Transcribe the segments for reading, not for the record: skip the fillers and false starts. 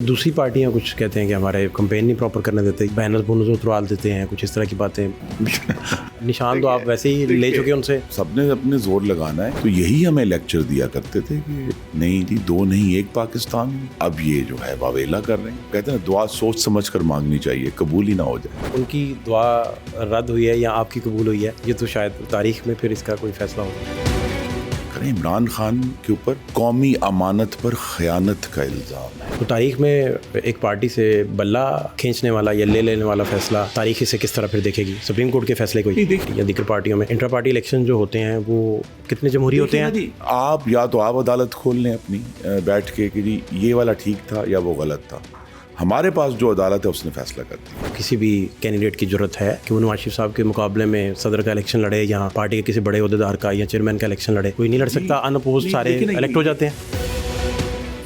دوسری پارٹیاں کچھ کہتے ہیں کہ ہمارے کمپین نہیں پراپر کرنے دیتے، بینر بونر اتروال دیتے ہیں، کچھ اس طرح کی باتیں۔ نشان تو آپ ویسے ہی لے چکے ان سے۔ سب نے اپنے زور لگانا ہے، تو یہی ہمیں لیکچر دیا کرتے تھے کہ نہیں جی، دو نہیں ایک پاکستان۔ اب یہ جو ہے واویلا کر رہے ہیں، کہتے ہیں دعا سوچ سمجھ کر مانگنی چاہیے، قبول ہی نہ ہو جائے۔ ان کی دعا رد ہوئی ہے یا آپ کی قبول ہوئی ہے، یہ تو شاید تاریخ میں پھر اس کا کوئی فیصلہ ہو۔ عمران خان کے اوپر قومی امانت پر خیانت کا الزام ہے۔ تو تاریخ میں ایک پارٹی سے بلہ کھینچنے والا یا لے لینے والا فیصلہ تاریخ اسے کس طرح پھر دیکھے گی؟ سپریم کورٹ کے فیصلے کو یا دیگر پارٹیوں میں انٹرا پارٹی الیکشن جو ہوتے ہیں وہ کتنے جمہوری ہوتے ہیں؟ آپ یا تو آپ عدالت کھول لیں اپنی بیٹھ کے کہ جی یہ والا ٹھیک تھا یا وہ غلط تھا۔ ہمارے پاس جو عدالت ہے اس نے فیصلہ کر دیا۔ کسی بھی کینڈیڈیٹ کی ضرورت ہے کہ وہ نواز شریف صاحب کے مقابلے میں صدر کا الیکشن لڑے یا پارٹی کے کسی بڑے عہدیدار کا یا چیئرمین کا الیکشن لڑے، کوئی نہیں لڑ سکتا، ان اپوزڈ سارے الیکٹ ہو جاتے ہیں۔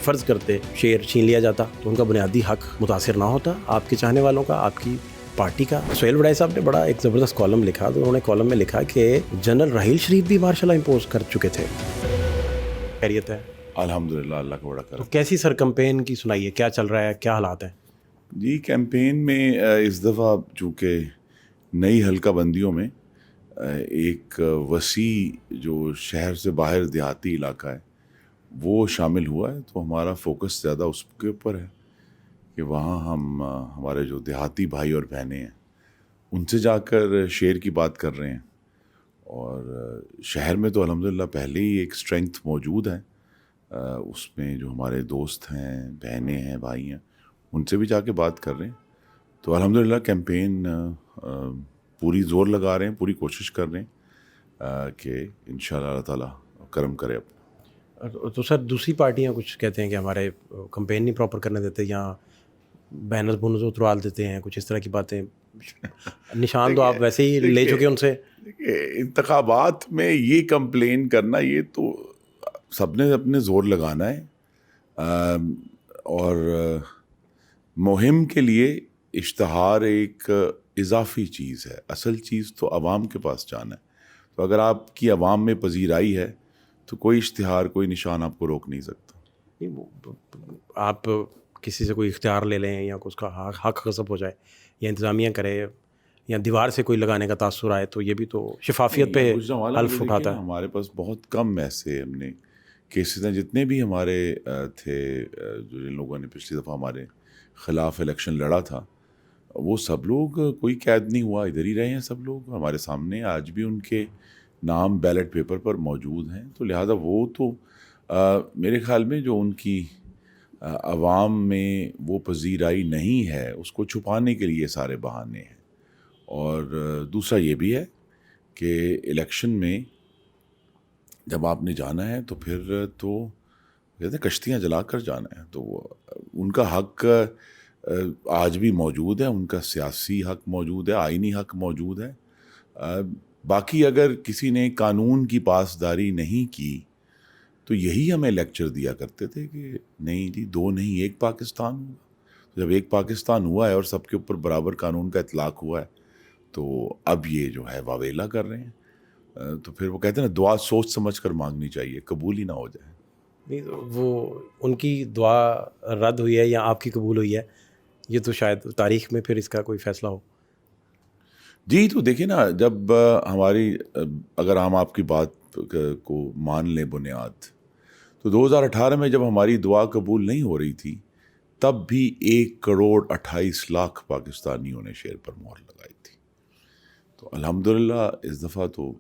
فرض کرتے شیئر چھین لیا جاتا تو ان کا بنیادی حق متاثر نہ ہوتا، آپ کے چاہنے والوں کا، آپ کی پارٹی کا۔ سہیل وڈائی صاحب نے بڑا ایک زبردست کالم لکھا، تو انہوں نے کالم میں لکھا کہ جنرل راحیل شریف بھی مارشل لا امپوز کر چکے تھے۔ خیریت ہے؟ الحمدللہ، اللہ کا بڑا کرم۔ تو کیسی سر کمپین کی سنائیے، کیا چل رہا ہے، کیا حالات ہیں؟ جی کیمپین میں اس دفعہ چونکہ نئی حلقہ بندیوں میں ایک وسیع جو شہر سے باہر دیہاتی علاقہ ہے وہ شامل ہوا ہے، تو ہمارا فوکس زیادہ اس کے اوپر ہے کہ وہاں ہم ہمارے جو دیہاتی بھائی اور بہنیں ہیں ان سے جا کر شیئر کی بات کر رہے ہیں۔ اور شہر میں تو الحمدللہ پہلے ہی ایک اسٹرینگتھ موجود ہے، اس میں جو ہمارے دوست ہیں، بہنیں ہیں، بھائی ہیں، ان سے بھی جا کے بات کر رہے ہیں۔ تو الحمدللہ کیمپین پوری زور لگا رہے ہیں، پوری کوشش کر رہے ہیں کہ انشاءاللہ اللہ تعالیٰ کرم کرے اپنا۔ تو سر دوسری پارٹیاں کچھ کہتے ہیں کہ ہمارے کمپین نہیں پراپر کرنے دیتے یا بینر بونر اتروال دیتے ہیں، کچھ اس طرح کی باتیں۔ نشان تو آپ ویسے ہی لے چکے ان سے۔ انتخابات میں یہ کمپلین کرنا، یہ تو سب نے اپنے زور لگانا ہے، اور مہم کے لیے اشتہار ایک اضافی چیز ہے، اصل چیز تو عوام کے پاس جانا ہے۔ تو اگر آپ کی عوام میں پذیرائی ہے تو کوئی اشتہار، کوئی نشان آپ کو روک نہیں سکتا۔ آپ کسی سے کوئی اختیار لے لیں یا اس کا حق غصب ہو جائے یا انتظامیہ کرے یا دیوار سے کوئی لگانے کا تاثر آئے، تو یہ بھی تو شفافیت پہ حلف اٹھاتا ہے۔ ہمارے پاس بہت کم ایسے ہم نے کیسز ہیں، جتنے بھی ہمارے تھے جو جن لوگوں نے پچھلی دفعہ ہمارے خلاف الیکشن لڑا تھا، وہ سب لوگ، کوئی قید نہیں ہوا، ادھر ہی رہے ہیں سب لوگ ہمارے سامنے، آج بھی ان کے نام بیلٹ پیپر پر موجود ہیں۔ تو لہٰذا وہ تو میرے خیال میں جو ان کی عوام میں وہ پذیرائی نہیں ہے، اس کو چھپانے کے لیے سارے بہانے ہیں۔ اور دوسرا یہ بھی ہے کہ الیکشن میں جب آپ نے جانا ہے تو پھر تو کہتے ہیں کشتیاں جلا کر جانا ہے، تو ان کا حق آج بھی موجود ہے، ان کا سیاسی حق موجود ہے، آئینی حق موجود ہے۔ باقی اگر کسی نے قانون کی پاسداری نہیں کی تو یہی ہمیں لیکچر دیا کرتے تھے کہ نہیں جی، دو نہیں ایک پاکستان ہوگا۔ جب ایک پاکستان ہوا ہے اور سب کے اوپر برابر قانون کا اطلاق ہوا ہے، تو اب یہ جو ہے واویلا کر رہے ہیں۔ تو پھر وہ کہتے ہیں نا، دعا سوچ سمجھ کر مانگنی چاہیے، قبول ہی نہ ہو جائے۔ نہیں، وہ ان کی دعا رد ہوئی ہے یا آپ کی قبول ہوئی ہے، یہ تو شاید تاریخ میں پھر اس کا کوئی فیصلہ ہو۔ جی تو دیکھیں نا، جب ہماری اگر ہم آپ کی بات کو مان لیں بنیاد، تو 2018 میں جب ہماری دعا قبول نہیں ہو رہی تھی، تب بھی 1,28,00,000 پاکستانیوں نے شیئر پر مہر لگائی تھی۔ تو الحمدللہ اس دفعہ تو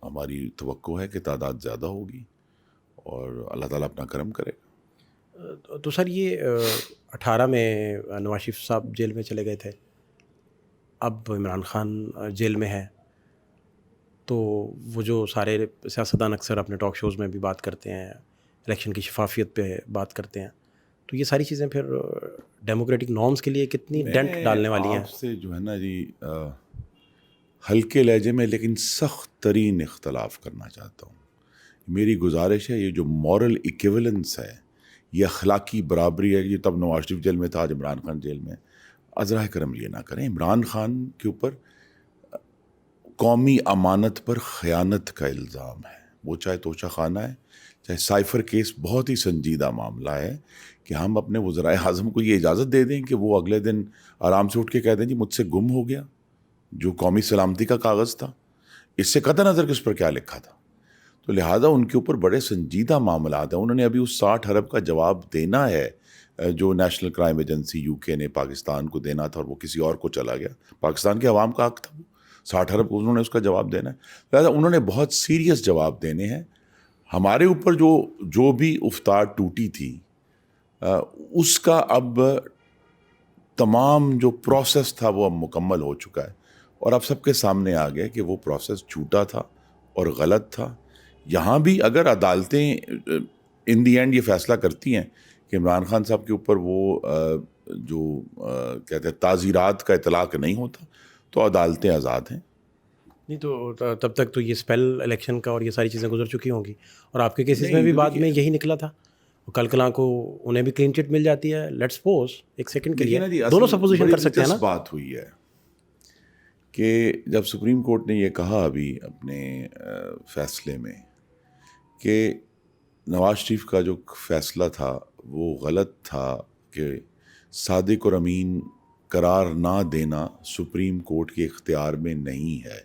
ہماری توقع ہے کہ تعداد زیادہ ہوگی اور اللہ تعالیٰ اپنا کرم کرے گا۔ تو سر یہ 18 میں نواز شریف صاحب جیل میں چلے گئے تھے، اب عمران خان جیل میں ہے، تو وہ جو سارے سیاستدان اکثر اپنے ٹاک شوز میں بھی بات کرتے ہیں، الیکشن کی شفافیت پہ بات کرتے ہیں، تو یہ ساری چیزیں پھر ڈیموکریٹک نارمز کے لیے کتنی ڈینٹ ڈالنے والی ہیں؟ آپ سے جو ہے نا جی، ہلکے لہجے میں لیکن سخت ترین اختلاف کرنا چاہتا ہوں۔ میری گزارش ہے، یہ جو مورل ایکویولنس ہے، یہ اخلاقی برابری ہے، یہ تب نواز شریف جیل میں تھا، آج عمران خان جیل میں، ازراہ کرم یہ نہ کریں۔ عمران خان کے اوپر قومی امانت پر خیانت کا الزام ہے، وہ چاہے توشہ خانہ ہے چاہے سائفر کیس بہت ہی سنجیدہ معاملہ ہے کہ ہم اپنے وزرائے اعظم کو یہ اجازت دے دیں کہ وہ اگلے دن آرام سے اٹھ کے کہہ دیں جی مجھ سے گم ہو گیا جو قومی سلامتی کا کاغذ تھا، اس سے قطع نظر کہ اس پر کیا لکھا تھا. تو لہٰذا ان کے اوپر بڑے سنجیدہ معاملات ہیں. انہوں نے ابھی اس 60 ارب کا جواب دینا ہے جو نیشنل کرائم ایجنسی یو کے نے پاکستان کو دینا تھا اور وہ کسی اور کو چلا گیا. پاکستان کے عوام کا حق تھا، وہ 60 ارب کو انہوں نے اس کا جواب دینا ہے. لہٰذا انہوں نے بہت سیریس جواب دینے ہیں. ہمارے اوپر جو بھی افطار ٹوٹی تھی اس کا اب تمام جو پروسیس تھا وہ اب مکمل ہو چکا ہے اور اب سب کے سامنے آ گیا کہ وہ پروسیس جھوٹا تھا اور غلط تھا. یہاں بھی اگر عدالتیں ان دی اینڈ یہ فیصلہ کرتی ہیں کہ عمران خان صاحب کے اوپر وہ جو کہتے ہیں تعزیرات کا اطلاق نہیں ہوتا تو عدالتیں آزاد ہیں. نہیں تو تب تک تو یہ اسپیل الیکشن کا اور یہ ساری چیزیں گزر چکی ہوں گی اور آپ کے کیسز میں بھی بعد میں یہی نکلا تھا. کل کلاں کو انہیں بھی کلین چٹ مل جاتی ہے. لیٹس سپوز ایک سیکنڈ کے لیے دونوں سپوزیشن کر سکتے ہیں نا. بات ہوئی ہے کہ جب سپریم کورٹ نے یہ کہا ابھی اپنے فیصلے میں کہ نواز شریف کا جو فیصلہ تھا وہ غلط تھا کہ صادق اور امین قرار نہ دینا سپریم کورٹ کے اختیار میں نہیں ہے،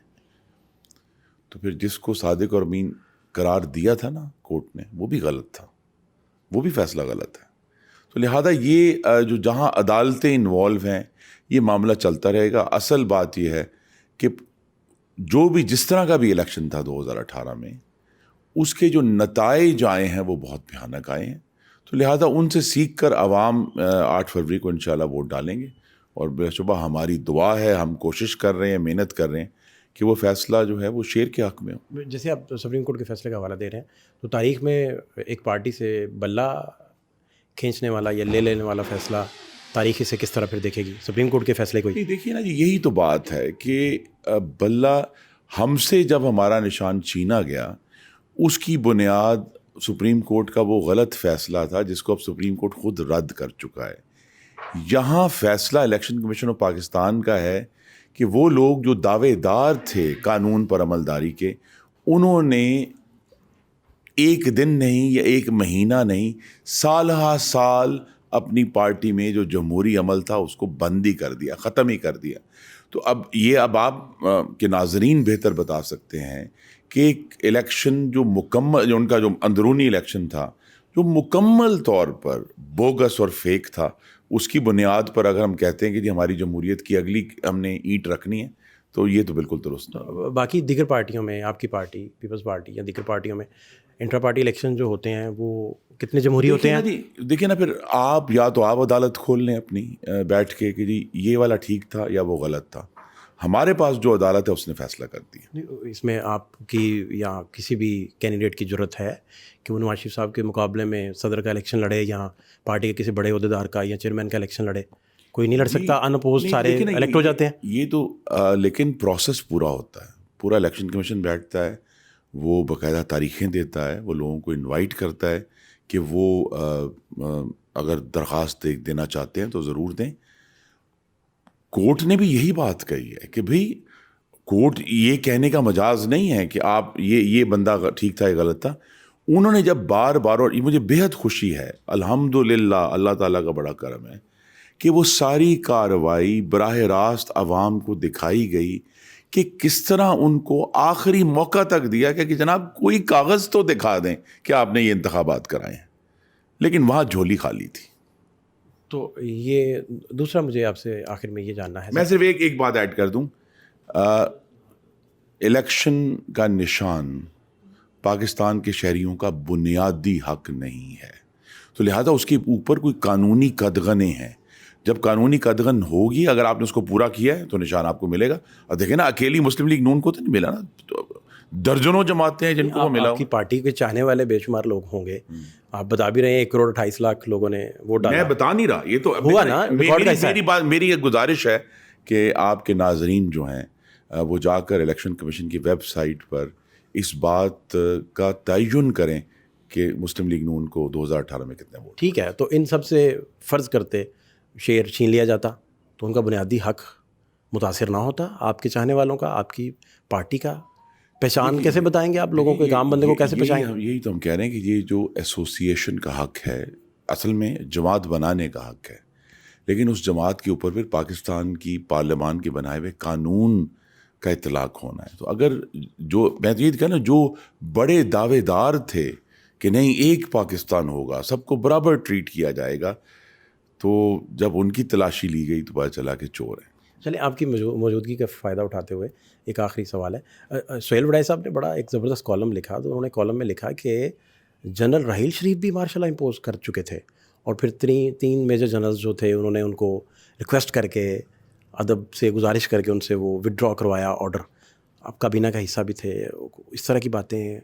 تو پھر جس کو صادق اور امین قرار دیا تھا نا کورٹ نے وہ بھی غلط تھا، وہ بھی فیصلہ غلط ہے. تو لہٰذا یہ جو جہاں عدالتیں انوالو ہیں یہ معاملہ چلتا رہے گا. اصل بات یہ ہے کہ جو بھی جس طرح کا بھی الیکشن تھا 2018 میں اس کے جو نتائج آئے ہیں وہ بہت بھیانک آئے ہیں. تو لہٰذا ان سے سیکھ کر عوام 8 فروری کو انشاءاللہ ووٹ ڈالیں گے اور بے شبہ ہماری دعا ہے، ہم کوشش کر رہے ہیں، محنت کر رہے ہیں کہ وہ فیصلہ جو ہے وہ شیر کے حق میں ہو. جیسے آپ سپریم کورٹ کے فیصلے کا حوالہ دے رہے ہیں تو تاریخ میں ایک پارٹی سے بلہ کھینچنے والا یا لے لینے والا فیصلہ تاریخ اسے کس طرح پھر دیکھے گی سپریم کورٹ کے فیصلے کو؟ دیکھیے نا جی، یہی تو بات ہے کہ بلہ ہم سے جب ہمارا نشان چھینا گیا اس کی بنیاد سپریم کورٹ کا وہ غلط فیصلہ تھا جس کو اب سپریم کورٹ خود رد کر چکا ہے. یہاں فیصلہ الیکشن کمیشن آف پاکستان کا ہے کہ وہ لوگ جو دعوے دار تھے قانون پر عملداری کے انہوں نے ایک دن نہیں یا ایک مہینہ نہیں سالہ سال اپنی پارٹی میں جو جمہوری عمل تھا اس کو بند ہی کر دیا، ختم ہی کر دیا. تو اب آپ کے ناظرین بہتر بتا سکتے ہیں کہ ایک الیکشن جو مکمل، جو ان کا جو اندرونی الیکشن تھا جو مکمل طور پر بوگس اور فیک تھا، اس کی بنیاد پر اگر ہم کہتے ہیں کہ جی ہماری جمہوریت کی اگلی ہم نے اینٹ رکھنی ہے تو یہ تو بالکل درست ہے. باقی دیگر پارٹیوں میں آپ کی پارٹی پیپلز پارٹی یا دیگر پارٹیوں میں انٹرا پارٹی الیکشن جو ہوتے ہیں وہ کتنے جمہوری ہوتے ہیں؟ دیکھیں نا پھر آپ یا تو آپ عدالت کھول لیں اپنی بیٹھ کے کہ جی یہ والا ٹھیک تھا یا وہ غلط تھا. ہمارے پاس جو عدالت ہے اس نے فیصلہ کر دیا. اس میں آپ کی یا کسی بھی کینڈیڈیٹ کی ضرورت ہے کہ وہ نواز شریف صاحب کے مقابلے میں صدر کا الیکشن لڑے یا پارٹی کے کسی بڑے عہدیدار کا یا چیئرمین کا الیکشن لڑے؟ کوئی نہیں لڑ سکتا، ان اپوزڈ سارے الیکٹ ہو جاتے ہیں. یہ تو لیکن پروسیس پورا ہوتا ہے، پورا الیکشن کمیشن بیٹھتا ہے، وہ باقاعدہ تاریخیں دیتا ہے، وہ لوگوں کو انوائٹ کرتا ہے کہ وہ اگر درخواست دینا چاہتے ہیں تو ضرور دیں. کورٹ نے بھی یہی بات کہی ہے کہ بھئی کورٹ یہ کہنے کا مجاز نہیں ہے کہ آپ یہ بندہ ٹھیک تھا یا غلط تھا. انہوں نے جب بار بار، اور یہ مجھے بیحد خوشی ہے الحمدللہ، اللہ تعالیٰ کا بڑا کرم ہے کہ وہ ساری کارروائی براہ راست عوام کو دکھائی گئی کہ کس طرح ان کو آخری موقع تک دیا کہ جناب کوئی کاغذ تو دکھا دیں کہ آپ نے یہ انتخابات کرائے ہیں، لیکن وہاں جھولی خالی تھی. تو یہ دوسرا مجھے آپ سے آخر میں یہ جاننا ہے، میں صرف ایک بات ایڈ کر دوں. الیکشن کا نشان پاکستان کے شہریوں کا بنیادی حق نہیں ہے، تو لہذا اس کے اوپر کوئی قانونی قدغنیں ہیں. جب قانونی قدغن ہوگی، اگر آپ نے اس کو پورا کیا ہے تو نشان آپ کو ملے گا. اور دیکھیں نا اکیلی مسلم لیگ نون کو تو نہیں ملا نا، درجنوں جماعتیں ہیں جن کو وہ ملا. آپ کی پارٹی کے چاہنے والے بے شمار لوگ ہوں گے، آپ بتا بھی رہے ہیں 1.28 کروڑ لوگوں نے ووٹ ڈالا. میں بتا نہیں رہا، یہ تو ہوا نا. میری ایک گزارش ہے کہ آپ کے ناظرین جو ہیں وہ جا کر الیکشن کمیشن کی ویب سائٹ پر اس بات کا تعین کریں کہ مسلم لیگ نون کو 2018 میں کتنے ووٹ. ٹھیک ہے، تو ان سب سے فرض کرتے شیئر چھین لیا جاتا تو ان کا بنیادی حق متاثر نہ ہوتا آپ کے چاہنے والوں کا، آپ کی پارٹی کا. پہچان کیسے بتائیں گے آپ لوگوں کو، ایک عام بندے کو کیسے پہچائیں گے؟ یہی تو ہم کہہ رہے ہیں کہ یہ جو ایسوسیشن کا حق ہے اصل میں جماعت بنانے کا حق ہے، لیکن اس جماعت کے اوپر پھر پاکستان کی پارلیمان کے بنائے ہوئے قانون کا اطلاق ہونا ہے. تو اگر جو میں تو یہ کہا نا، جو بڑے دعوے دار تھے کہ نہیں ایک پاکستان ہوگا، سب کو برابر ٹریٹ کیا جائے گا، تو جب ان کی تلاشی لی گئی تو پتہ چلا کہ چور ہیں. چلیں، آپ کی موجودگی کا فائدہ اٹھاتے ہوئے ایک آخری سوال ہے. سہیل وڈائی صاحب نے بڑا ایک زبردست کالم لکھا، تو انہوں نے کالم میں لکھا کہ جنرل راحیل شریف بھی مارشل لا امپوز کر چکے تھے، اور پھر تین میجر جنرلز جو تھے انہوں نے ان کو ریکویسٹ کر کے، ادب سے گزارش کر کے ان سے وہ ودرا کروایا آرڈر. آپ کابینہ کا حصہ بھی تھے. اس طرح کی باتیں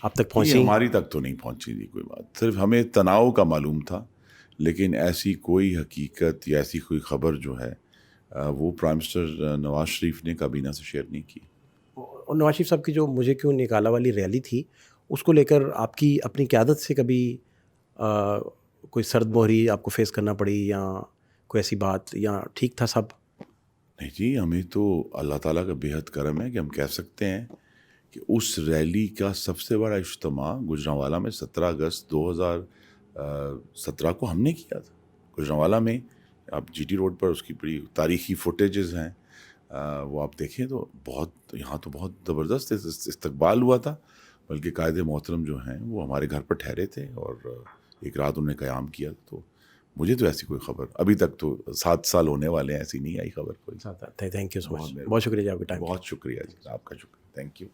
آپ تک پہنچی؟ ہماری تک تو نہیں پہنچی تھی کوئی بات، صرف ہمیں تناؤ کا معلوم تھا، لیکن ایسی کوئی حقیقت یا ایسی کوئی خبر جو ہے وہ پرائم منسٹر نواز شریف نے کابینہ سے شیئر نہیں کی. اور نواز شریف صاحب کی جو مجھے کیوں نکالا والی ریلی تھی، اس کو لے کر آپ کی اپنی قیادت سے کبھی کوئی سرد مہری آپ کو فیس کرنا پڑی، یا کوئی ایسی بات، یا ٹھیک تھا سب؟ نہیں جی، ہمیں تو اللہ تعالیٰ کا بے حد کرم ہے کہ ہم کہہ سکتے ہیں کہ اس ریلی کا سب سے بڑا اجتماع گوجرانوالا میں 17 اگست 2017 کو ہم نے کیا تھا. گوجرانوالا میں آپ جی ٹی روڈ پر اس کی بڑی تاریخی فوٹیجز ہیں، وہ آپ دیکھیں تو یہاں تو بہت زبردست استقبال ہوا تھا. بلکہ قائد محترم جو ہیں وہ ہمارے گھر پر ٹھہرے تھے اور ایک رات انہوں نے قیام کیا. تو مجھے تو ایسی کوئی خبر ابھی تک، تو 7 سال ہونے والے ہیں، ایسی نہیں آئی خبر کوئی. تھینک یو سو مچ. بہت شکریہ جی آپ کا ٹائم. بہت شکریہ جی، آپ کا شکریہ. Thank you.